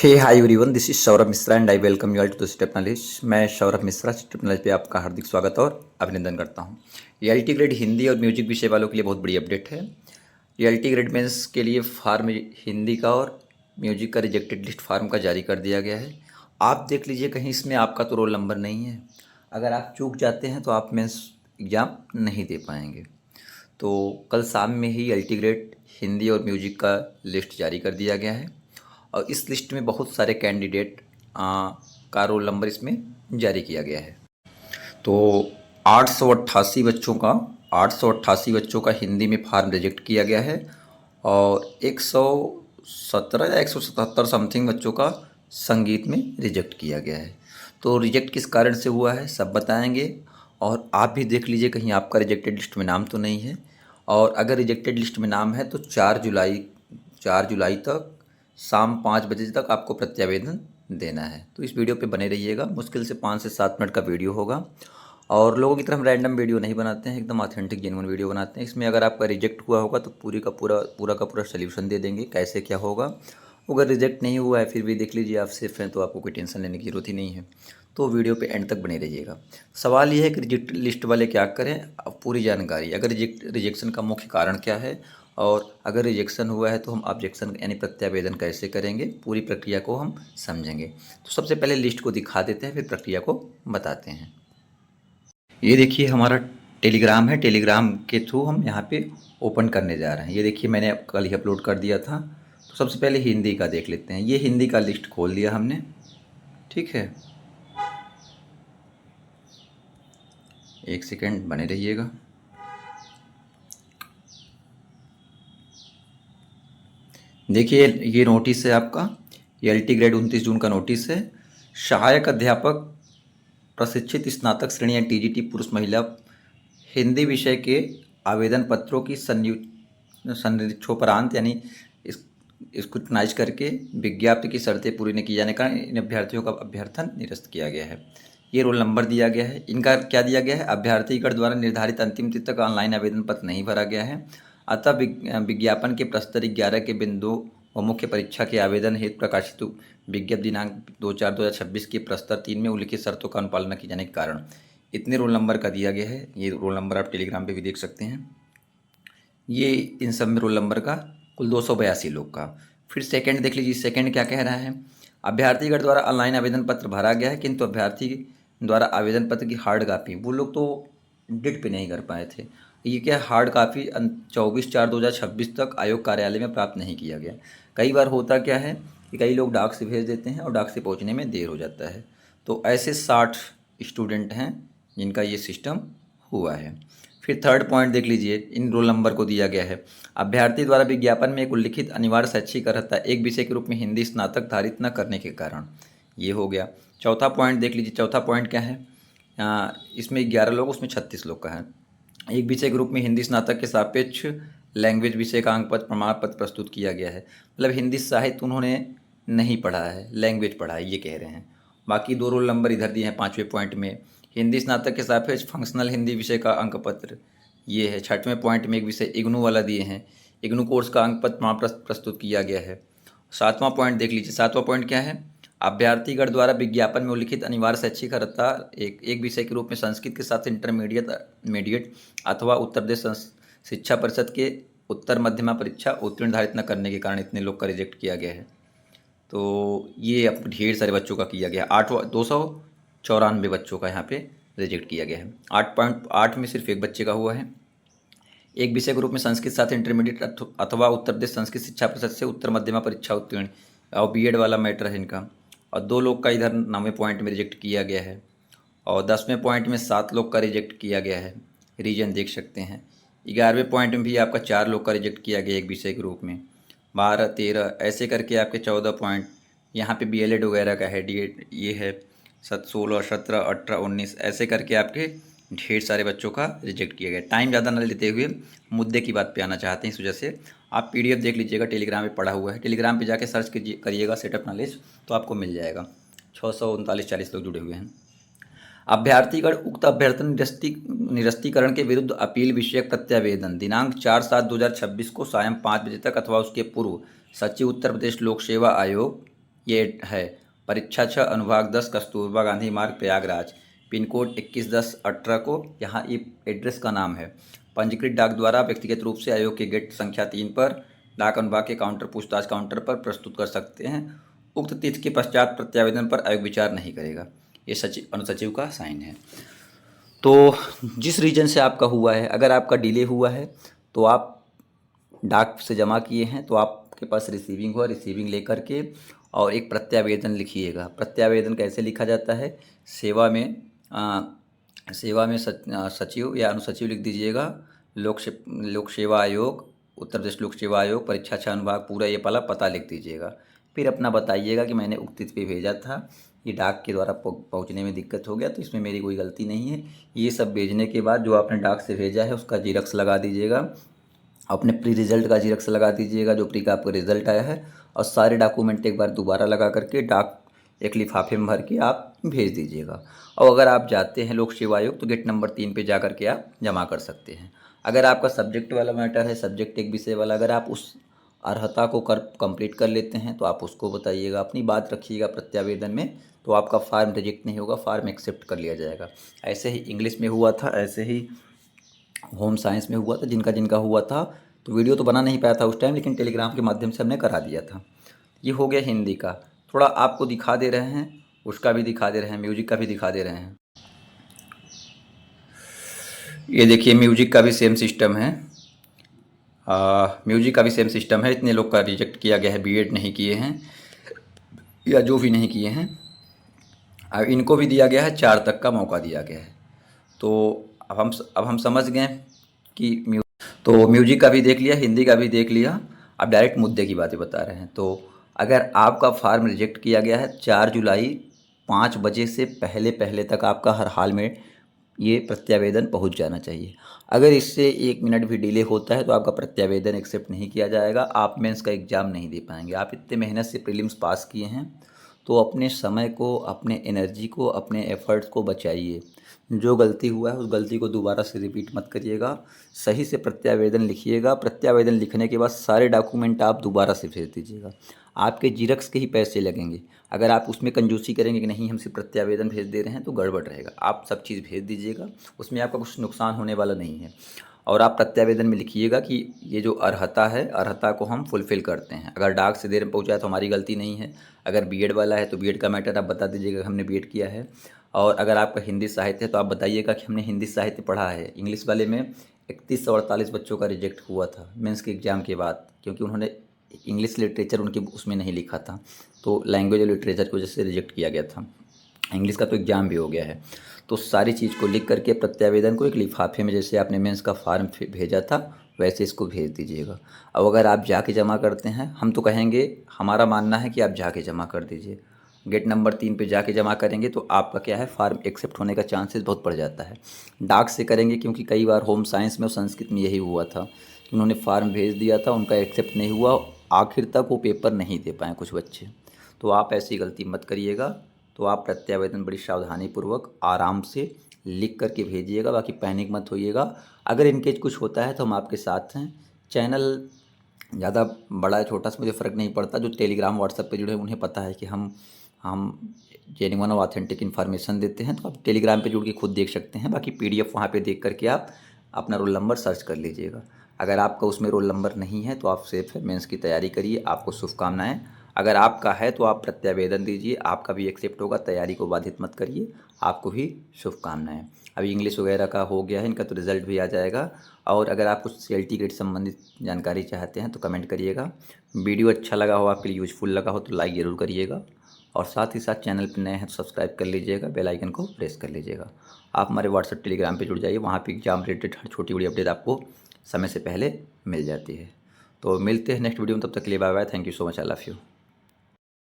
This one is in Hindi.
Hey hi everyone, this is Saurabh Mishra and I welcome you all to the step knowledge. मैं सौरभ मिश्रा स्टेप नॉलेज पे आपका हार्दिक स्वागत और अभिनंदन करता हूँ। रियलिटी ग्रेड हिंदी और म्यूजिक विषय वालों के लिए बहुत बड़ी अपडेट है। रियलिटी ग्रेड मेंस के लिए फार्म हिंदी का और म्यूजिक का रिजेक्टेड लिस्ट फार्म का जारी कर दिया गया है। आप देख लीजिए, कहीं इसमें आपका तो रोल नंबर नहीं है। अगर आप चूक जाते हैं तो आप मेंस एग्ज़ाम नहीं दे पाएंगे। तो कल शाम में ही अल्टीग्रेड हिंदी और म्यूजिक का लिस्ट जारी कर दिया गया है और इस लिस्ट में बहुत सारे कैंडिडेट का रोल नंबर इसमें जारी किया गया है। तो 888 बच्चों का हिंदी में फार्म रिजेक्ट किया गया है और 117 या 177 समथिंग बच्चों का संगीत में रिजेक्ट किया गया है। तो रिजेक्ट किस कारण से हुआ है सब बताएंगे और आप भी देख लीजिए कहीं आपका रिजेक्टेड लिस्ट में नाम तो नहीं है। और अगर रिजेक्टेड लिस्ट में नाम है तो 4 जुलाई तक शाम 5 बजे तक आपको प्रत्यावेदन देना है। तो इस वीडियो पे बने रहिएगा। मुश्किल से 5 से 7 मिनट का वीडियो होगा और लोगों की तरह हम रैंडम वीडियो नहीं बनाते हैं, एकदम ऑथेंटिक जेन्युइन वीडियो बनाते हैं। इसमें अगर आपका रिजेक्ट हुआ होगा तो पूरा सोल्यूशन दे देंगे कैसे क्या होगा। अगर रिजेक्ट नहीं हुआ है फिर भी देख लीजिए, आप सेफ हैं तो आपको कोई टेंशन लेने की ज़रूरत ही नहीं है। तो वीडियो पे एंड तक बने रहिएगा। सवाल ये है कि रिजेक्ट लिस्ट वाले क्या करें, अब पूरी जानकारी। अगर रिजेक्शन का मुख्य कारण क्या है और अगर रिजेक्शन हुआ है तो हम ऑब्जेक्शन यानी प्रत्यावेदन कैसे करेंगे, पूरी प्रक्रिया को हम समझेंगे। तो सबसे पहले लिस्ट को दिखा देते हैं, फिर प्रक्रिया को बताते हैं। ये देखिए हमारा टेलीग्राम है। टेलीग्राम के थ्रू हम यहाँ पे ओपन करने जा रहे हैं। ये देखिए मैंने कल ही अपलोड कर दिया था। तो सबसे पहले हिंदी का देख लेते हैं। ये हिंदी का लिस्ट खोल दिया हमने, ठीक है। एक सेकेंड बने रहिएगा। देखिए ये नोटिस है आपका, ये एल टी ग्रेड 29 जून का नोटिस है। सहायक अध्यापक प्रशिक्षित स्नातक श्रेणी या टीजीटी पुरुष महिला हिंदी विषय के आवेदन पत्रों की संनिरीक्षोपरांत यानी स्क्रूटनाइज करके विज्ञप्ति की शर्तें पूरी नहीं की जाने का इन अभ्यर्थियों का अभ्यर्थन निरस्त किया गया है। ये रोल नंबर दिया गया है। इनका क्या दिया गया है, अभ्यर्थीगण द्वारा निर्धारित अंतिम तिथि तक ऑनलाइन आवेदन पत्र नहीं भरा गया है, अतः विज्ञापन के प्रस्तर 11 के बिंदु और मुख्य परीक्षा के आवेदन हेतु प्रकाशित विज्ञप्ति दिनांक 2/4/2026 के प्रस्तर 3 में उल्लिखित शर्तों का अनुपालन न किए जाने के कारण इतने रोल नंबर का दिया गया है। ये रोल नंबर आप टेलीग्राम पे भी देख सकते हैं। ये इन सब में रोल नंबर का कुल 282 लोग का। फिर सेकंड देख लीजिए, सेकंड क्या कह रहा है, अभ्यर्थीगण द्वारा ऑनलाइन आवेदन पत्र भरा गया है किंतु अभ्यर्थी द्वारा आवेदन पत्र की हार्ड कापी वो लोग तो डेट पे नहीं कर पाए थे। ये क्या, हार्ड कापी 24/4/2026 तक आयोग कार्यालय में प्राप्त नहीं किया गया। कई बार होता क्या है कि कई लोग डाक से भेज देते हैं और डाक से पहुंचने में देर हो जाता है। तो ऐसे 60 स्टूडेंट हैं जिनका ये सिस्टम हुआ है। फिर थर्ड पॉइंट देख लीजिए, इन रोल नंबर को दिया गया है, अभ्यर्थी द्वारा विज्ञापन में एक उल्लिखित अनिवार्य शैक्षिक अर्हता एक विषय के रूप में हिंदी स्नातक धारित न करने के कारण, ये हो गया। चौथा पॉइंट देख लीजिए, चौथा पॉइंट क्या है, इसमें 11 लोग, उसमें 36 लोग का है। एक विषय के रूप में हिंदी स्नातक के सापेक्ष लैंग्वेज विषय का अंक पत्र प्रमाण पत्र प्रस्तुत किया गया है। मतलब हिंदी साहित्य उन्होंने नहीं पढ़ा है, लैंग्वेज पढ़ा है, ये कह रहे हैं। बाकी 2 रोल नंबर इधर दिए हैं 5वें पॉइंट में। हिंदी स्नातक के सापेक्ष फंक्शनल हिंदी विषय का अंक पत्र ये है। 6वें पॉइंट में एक विषय इग्नू वाला दिए हैं, इग्नू कोर्स का अंक पत्र प्रमाण प्रस्तुत किया गया है। 7वां पॉइंट देख लीजिए, 7वां पॉइंट क्या है, अभ्यर्थीगण द्वारा विज्ञापन में उल्लिखित अनिवार्य शैक्षिक अर्हता एक विषय के रूप में संस्कृत के साथ इंटरमीडिएट अथवा उत्तर प्रदेश शिक्षा परिषद के उत्तर मध्यमा परीक्षा उत्तीर्ण धारित न करने के कारण इतने लोग का रिजेक्ट किया गया है। तो ये अब ढेर सारे बच्चों का किया गया। 294 बच्चों का यहाँ पे रिजेक्ट किया गया है। 8.8 में सिर्फ एक बच्चे का हुआ है। एक विषय के रूप में संस्कृत साथ इंटरमीडिएट अथवा उत्तर प्रदेश संस्कृत शिक्षा परिषद से उत्तर मध्यमा परीक्षा उत्तीर्ण और बीएड वाला मैटर है इनका। और 2 लोग का इधर 9वें पॉइंट में रिजेक्ट किया गया है और 10वें पॉइंट में 7 लोग का रिजेक्ट किया गया है। रीजन देख सकते हैं। 11वें पॉइंट में भी आपका 4 लोग का रिजेक्ट किया गया एक विषय के रूप में। 12, 13 ऐसे करके आपके 14 पॉइंट यहाँ पे बीएलएड वगैरह का है, डीएड ये है। 16, 17, 18, 19 ऐसे करके आपके ढेर सारे बच्चों का रिजेक्ट किया गया। टाइम ज़्यादा न लेते हुए मुद्दे की बात पे आना चाहते हैं, इस वजह से आप पीडीएफ देख लीजिएगा, टेलीग्राम पे पड़ा हुआ है। टेलीग्राम पे जाके सर्च करिएगा सेटअप नॉलेज, तो आपको मिल जाएगा। 639-40 लोग जुड़े हुए हैं। अभ्यर्थीगण उक्त अभ्यर्थन निरस्तीकरण के विरुद्ध अपील विषयक प्रत्यावेदन दिनांक 4/7/2026 को सायं 5 बजे तक अथवा उसके पूर्व सचिव उत्तर प्रदेश लोक सेवा आयोग ये है परीक्षा 6 अनुभाग 10 कस्तूरबा गांधी मार्ग प्रयागराज, पिन कोड 211018 को यहाँ ये एड्रेस का नाम है। पंजीकृत डाक द्वारा व्यक्तिगत रूप से आयोग के गेट संख्या 3 पर डाक अनुभाग के काउंटर पूछताछ काउंटर पर प्रस्तुत कर सकते हैं। उक्त तिथि के पश्चात प्रत्यावेदन पर आयोग विचार नहीं करेगा। ये सचिव अनुसचिव का साइन है। तो जिस रीजन से आपका हुआ है, अगर आपका डिले हुआ है तो आप डाक से जमा किए हैं तो आपके पास रिसीविंग हुआ, रिसीविंग लेकर के और एक प्रत्यावेदन लिखिएगा। प्रत्यावेदन कैसे लिखा जाता है? सेवा में सचिव या अनुसचिव लिख दीजिएगा। लोक सेवा आयोग, उत्तर प्रदेश लोक सेवा आयोग, परीक्षा 6 अनुभाग, पूरा ये वाला पता लिख दीजिएगा। फिर अपना बताइएगा कि मैंने उक्त तिथि पे भेजा था, ये डाक के द्वारा पहुंचने में दिक्कत हो गया, तो इसमें मेरी कोई गलती नहीं है। ये सब भेजने के बाद जो आपने डाक से भेजा है उसका जीरक्स लगा दीजिएगा, अपने प्री रिजल्ट का जीरक्स लगा दीजिएगा, जो प्री का आपका रिजल्ट आया है, और सारे डॉक्यूमेंट एक बार दोबारा लगा करके डाक एक लिफाफे में भर के आप भेज दीजिएगा। और अगर आप जाते हैं लोक सेवा आयोग तो गेट नंबर 3 पे जा कर के आप जमा कर सकते हैं। अगर आपका सब्जेक्ट वाला मैटर है, सब्जेक्ट एक विषय वाला, अगर आप उस अर्हता को कंप्लीट कर लेते हैं तो आप उसको बताइएगा, अपनी बात रखिएगा प्रत्यावेदन में, तो आपका फार्म रिजेक्ट नहीं होगा, फार्म एक्सेप्ट कर लिया जाएगा। ऐसे ही इंग्लिश में हुआ था, ऐसे ही होम साइंस में हुआ था। जिनका जिनका हुआ था तो वीडियो तो बना नहीं पाया था उस टाइम, लेकिन टेलीग्राम के माध्यम से हमने करा दिया था। ये हो गया हिंदी का। थोड़ा आपको दिखा दे रहे हैं, उसका भी दिखा दे रहे हैं, म्यूजिक का भी दिखा दे रहे हैं। ये देखिए म्यूजिक का भी सेम सिस्टम है, म्यूजिक का भी सेम सिस्टम है। इतने लोग का रिजेक्ट किया गया है, बीएड नहीं किए हैं या जो भी नहीं किए हैं, अब इनको भी दिया गया है 4 तक का मौका दिया गया है। तो अब हम समझ गए कि म्यूजिक का भी देख लिया, हिंदी का भी देख लिया, अब डायरेक्ट मुद्दे की बातें बता रहे हैं। तो अगर आपका फार्म रिजेक्ट किया गया है 4 जुलाई 5 बजे से पहले पहले तक आपका हर हाल में ये प्रत्यावेदन पहुंच जाना चाहिए। अगर इससे 1 मिनट भी डिले होता है तो आपका प्रत्यावेदन एक्सेप्ट नहीं किया जाएगा, आप मेंस का एग्ज़ाम नहीं दे पाएंगे। आप इतने मेहनत से प्रीलिम्स पास किए हैं तो अपने समय को, अपने एनर्जी को, अपने एफर्ट्स को बचाइए। जो गलती हुआ है उस गलती को दोबारा से रिपीट मत करिएगा। सही से प्रत्यावेदन लिखिएगा। प्रत्यावेदन लिखने के बाद सारे डॉक्यूमेंट आप दोबारा से भेज दीजिएगा। आपके जीरक्स के ही पैसे लगेंगे। अगर आप उसमें कंजूसी करेंगे कि नहीं हम सिर्फ प्रत्यावेदन भेज दे रहे हैं तो गड़बड़ रहेगा। आप सब चीज़ भेज दीजिएगा, उसमें आपका कुछ नुकसान होने वाला नहीं है। और आप प्रत्यावेदन में लिखिएगा कि ये जो अर्हता है, अर्हता को हम फुलफ़िल करते हैं। अगर डाक से देर में पहुँचा है तो हमारी गलती नहीं है। अगर बीएड वाला है तो बीएड का मैटर आप बता दीजिएगा हमने बीएड किया है। और अगर आपका हिंदी साहित्य है तो आप बताइएगा कि हमने हिंदी साहित्य पढ़ा है। इंग्लिश वाले में 3148 बच्चों का रिजेक्ट हुआ था मेंस के एग्ज़ाम के बाद, क्योंकि उन्होंने इंग्लिश लिटरेचर उनके उसमें नहीं लिखा था, तो लैंग्वेज और लिटरेचर की वजह से रिजेक्ट किया गया था। इंग्लिश का तो एग्ज़ाम भी हो गया है। तो सारी चीज़ को लिख करके प्रत्यावेदन को एक लिफाफे में, जैसे आपने मेंस का फार्म भेजा था वैसे इसको भेज दीजिएगा। अब अगर आप जाके जमा करते हैं, हम तो कहेंगे, हमारा मानना है कि आप जाके जमा कर दीजिए। गेट नंबर 3 पे जाके जमा करेंगे तो आपका क्या है, फार्म एक्सेप्ट होने का चांसेस बहुत बढ़ जाता है। डाक से करेंगे क्योंकि कई बार होम साइंस में और संस्कृत में यही हुआ था कि उन्होंने फार्म भेज दिया था, उनका एक्सेप्ट नहीं हुआ, आखिर तक वो पेपर नहीं दे पाए कुछ बच्चे। तो आप ऐसी गलती मत करिएगा। तो आप प्रत्यावेदन बड़ी सावधानीपूर्वक आराम से लिख करके भेजिएगा, बाकी पैनिक मत होइएगा। अगर इनकेस कुछ होता है तो हम आपके साथ हैं। चैनल ज़्यादा बड़ा है छोटा सा मुझे फ़र्क नहीं पड़ता। जो टेलीग्राम व्हाट्सएप पे जुड़े हैं उन्हें पता है कि हम जेन्युइन और ऑथेंटिक इन्फॉर्मेशन देते हैं। तो आप टेलीग्राम पे जुड़ के खुद देख सकते हैं। बाकी पीडीएफ वहाँ पे देख करके आप अपना रोल नंबर सर्च कर लीजिएगा। अगर आपका उसमें रोल नंबर नहीं है तो आप सेफ है, मेंस की तैयारी करिए। आपको शुभकामनाएं। अगर आपका है तो आप प्रत्यावेदन दीजिए, आपका भी एक्सेप्ट होगा। तैयारी को बाधित मत करिए, आपको भी शुभकामनाएं। अभी इंग्लिश वगैरह का हो गया है, इनका तो रिज़ल्ट भी आ जाएगा। और अगर आप कुछ सीएलटी गेट संबंधित जानकारी चाहते हैं तो कमेंट करिएगा। वीडियो अच्छा लगा हो, आपके लिए यूज़फुल लगा हो तो लाइक ज़रूर करिएगा। और साथ ही साथ चैनल पर नए हैं तो सब्सक्राइब कर लीजिएगा, बेल आइकन को प्रेस कर लीजिएगा। आप हमारे व्हाट्सएप टेलीग्राम पे जुड़ जाइए, वहाँ पे एग्जाम रिलेटेड हर छोटी बड़ी अपडेट आपको समय से पहले मिल जाती है। तो मिलते हैं नेक्स्ट वीडियो में, तब तक के लिए bye bye. Thank you so much, I love you.